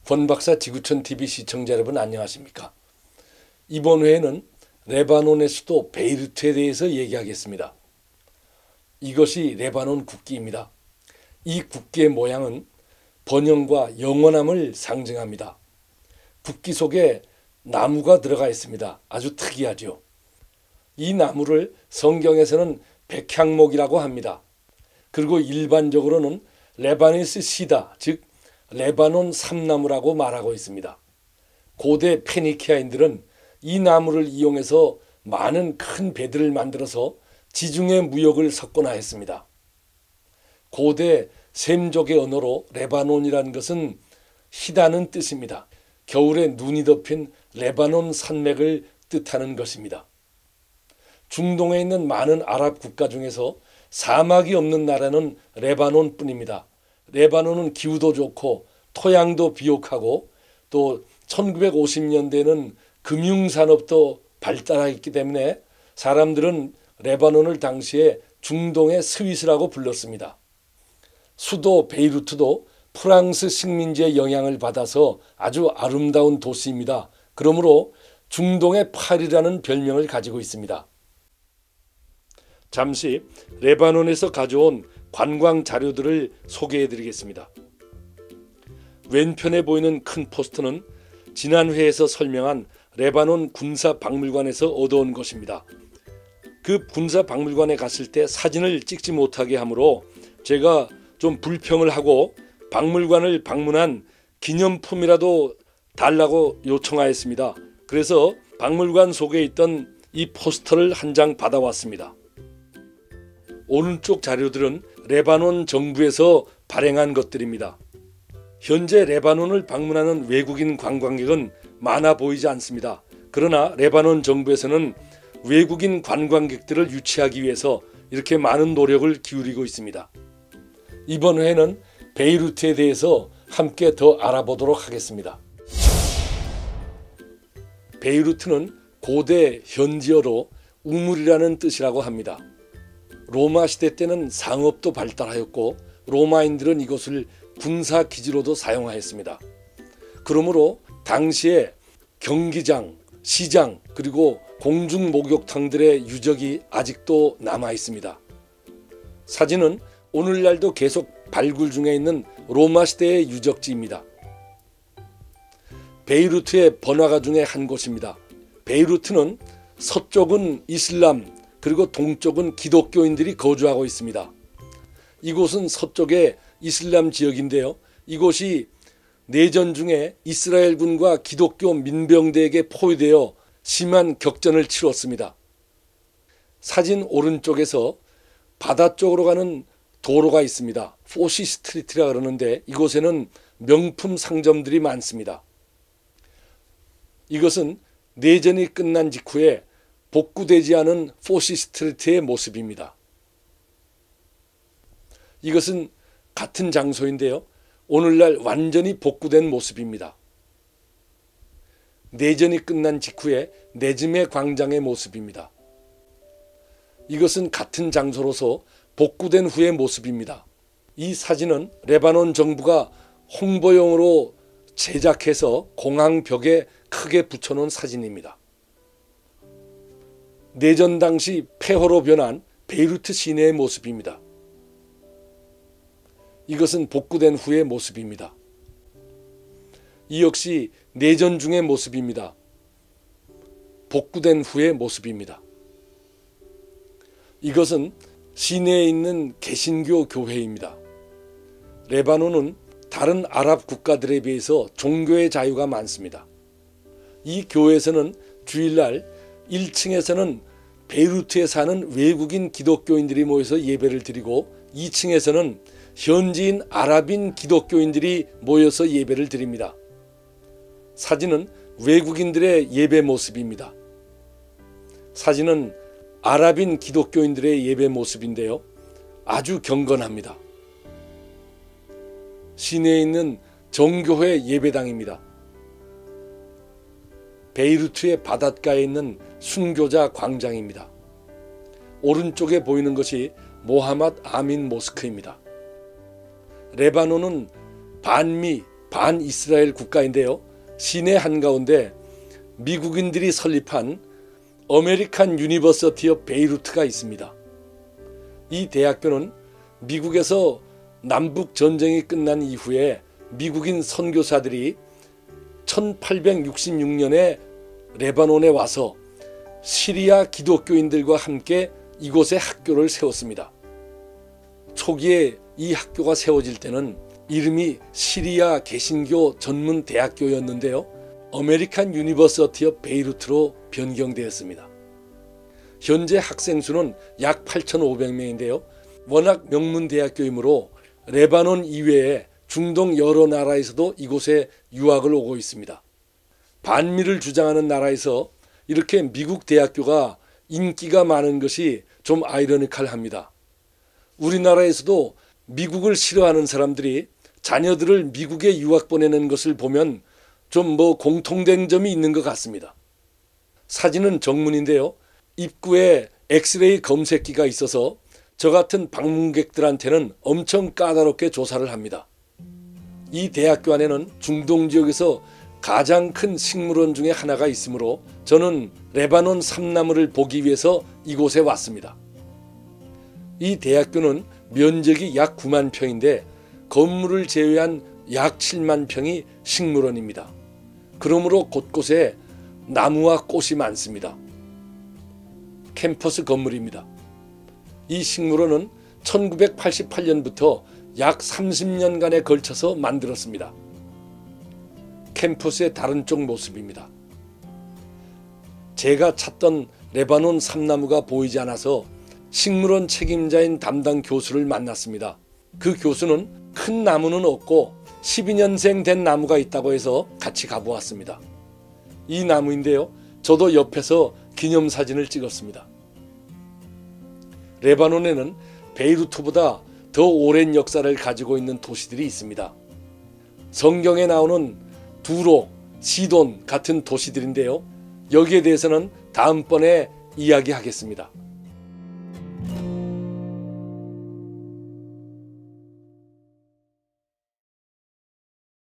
권박사 지구촌TV 시청자 여러분 안녕하십니까? 이번 회에는 레바논의 수도 베이루트에 대해서 얘기하겠습니다. 이것이 레바논 국기입니다. 이 국기의 모양은 번영과 영원함을 상징합니다. 국기 속에 나무가 들어가 있습니다. 아주 특이하죠. 이 나무를 성경에서는 백향목이라고 합니다. 그리고 일반적으로는 레바니스 시다, 즉 레바논 삼나무라고 말하고 있습니다. 고대 페니키아인들은 이 나무를 이용해서 많은 큰 배들을 만들어서 지중해 무역을 섞거나 했습니다. 고대 셈족의 언어로 레바논이라는 것은 희다는 뜻입니다. 겨울에 눈이 덮인 레바논 산맥을 뜻하는 것입니다. 중동에 있는 많은 아랍 국가 중에서 사막이 없는 나라는 레바논뿐입니다. 레바논은 기후도 좋고 토양도 비옥하고 또 1950년대에는 금융산업도 발달했기 때문에 사람들은 레바논을 당시에 중동의 스위스라고 불렀습니다. 수도 베이루트도 프랑스 식민지의 영향을 받아서 아주 아름다운 도시입니다. 그러므로 중동의 파리라는 별명을 가지고 있습니다. 잠시 레바논에서 가져온 관광 자료들을 소개해 드리겠습니다. 왼편에 보이는 큰 포스터는 지난 회에서 설명한 레바논 군사박물관에서 얻어온 것입니다. 그 군사박물관에 갔을 때 사진을 찍지 못하게 하므로 제가 좀 불평을 하고 박물관을 방문한 기념품이라도 달라고 요청하였습니다. 그래서 박물관 속에 있던 이 포스터를 한 장 받아왔습니다. 오른쪽 자료들은 레바논 정부에서 발행한 것들입니다. 현재 레바논을 방문하는 외국인 관광객은 많아 보이지 않습니다. 그러나 레바논 정부에서는 외국인 관광객들을 유치하기 위해서 이렇게 많은 노력을 기울이고 있습니다. 이번 회에는 베이루트에 대해서 함께 더 알아보도록 하겠습니다. 베이루트는 고대 현지어로 우물이라는 뜻이라고 합니다. 로마 시대 때는 상업도 발달하였고 로마인들은 이곳을 군사기지로도 사용하였습니다. 그러므로 당시에 경기장, 시장 그리고 공중목욕탕들의 유적이 아직도 남아 있습니다. 사진은 오늘날도 계속 발굴 중에 있는 로마 시대의 유적지입니다. 베이루트의 번화가 중에 한 곳입니다. 베이루트는 서쪽은 이슬람 그리고 동쪽은 기독교인들이 거주하고 있습니다. 이곳은 서쪽의 이슬람 지역인데요. 이곳이 내전 중에 이스라엘군과 기독교 민병대에게 포위되어 심한 격전을 치렀습니다. 사진 오른쪽에서 바다 쪽으로 가는 도로가 있습니다. 포시 스트리트라 그러는데 이곳에는 명품 상점들이 많습니다. 이것은 내전이 끝난 직후에 복구되지 않은 포시 스트리트의 모습입니다. 이것은 같은 장소인데요. 오늘날 완전히 복구된 모습입니다. 내전이 끝난 직후에 네즈메 광장의 모습입니다. 이것은 같은 장소로서 복구된 후의 모습입니다. 이 사진은 레바논 정부가 홍보용으로 제작해서 공항벽에 크게 붙여놓은 사진입니다. 내전 당시 폐허로 변한 베이루트 시내의 모습입니다. 이것은 복구된 후의 모습입니다. 이 역시 내전 중의 모습입니다. 복구된 후의 모습입니다. 이것은 시내에 있는 개신교 교회입니다. 레바논은 다른 아랍 국가들에 비해서 종교의 자유가 많습니다. 이 교회에서는 주일날 1층에서는 베이루트에 사는 외국인 기독교인들이 모여서 예배를 드리고 2층에서는 현지인 아랍인 기독교인들이 모여서 예배를 드립니다. 사진은 외국인들의 예배 모습입니다. 사진은 아랍인 기독교인들의 예배 모습인데요. 아주 경건합니다. 시내에 있는 정교회 예배당입니다. 베이루트의 바닷가에 있는 순교자 광장입니다. 오른쪽에 보이는 것이 모하맛 아민 모스크입니다. 레바논은 반미 반이스라엘 국가인데요. 시내 한가운데 미국인들이 설립한 아메리칸 유니버시티 오브 베이루트가 있습니다. 이 대학교는 미국에서 남북 전쟁이 끝난 이후에 미국인 선교사들이 1866년에 레바논에 와서 시리아 기독교인들과 함께 이곳에 학교를 세웠습니다. 초기에 이 학교가 세워질 때는 이름이 시리아 개신교 전문 대학교였는데요. 아메리칸 유니버시티 오브 베이루트로 변경되었습니다. 현재 학생 수는 약 8,500명인데요. 워낙 명문 대학교이므로 레바논 이외에 중동 여러 나라에서도 이곳에 유학을 오고 있습니다. 반미를 주장하는 나라에서 이렇게 미국 대학교가 인기가 많은 것이 좀 아이러니컬합니다. 우리나라에서도 미국을 싫어하는 사람들이 자녀들을 미국에 유학 보내는 것을 보면 좀 공통된 점이 있는 것 같습니다. 사진은 정문인데요. 입구에 엑스레이 검색기가 있어서 저 같은 방문객들한테는 엄청 까다롭게 조사를 합니다. 이 대학교 안에는 중동 지역에서 가장 큰 식물원 중에 하나가 있으므로 저는 레바논 삼나무를 보기 위해서 이곳에 왔습니다. 이 대학교는 면적이 약 9만 평인데 건물을 제외한 약 7만 평이 식물원입니다. 그러므로 곳곳에 나무와 꽃이 많습니다. 캠퍼스 건물입니다. 이 식물원은 1988년부터 약 30년간에 걸쳐서 만들었습니다. 캠퍼스의 다른 쪽 모습입니다. 제가 찾던 레바논 삼나무가 보이지 않아서 식물원 책임자인 담당 교수를 만났습니다. 그 교수는 큰 나무는 없고 12년생 된 나무가 있다고 해서 같이 가보았습니다. 이 나무인데요. 저도 옆에서 기념사진을 찍었습니다. 레바논에는 베이루트보다 더 오랜 역사를 가지고 있는 도시들이 있습니다. 성경에 나오는 두로, 시돈 같은 도시들인데요. 여기에 대해서는 다음번에 이야기하겠습니다.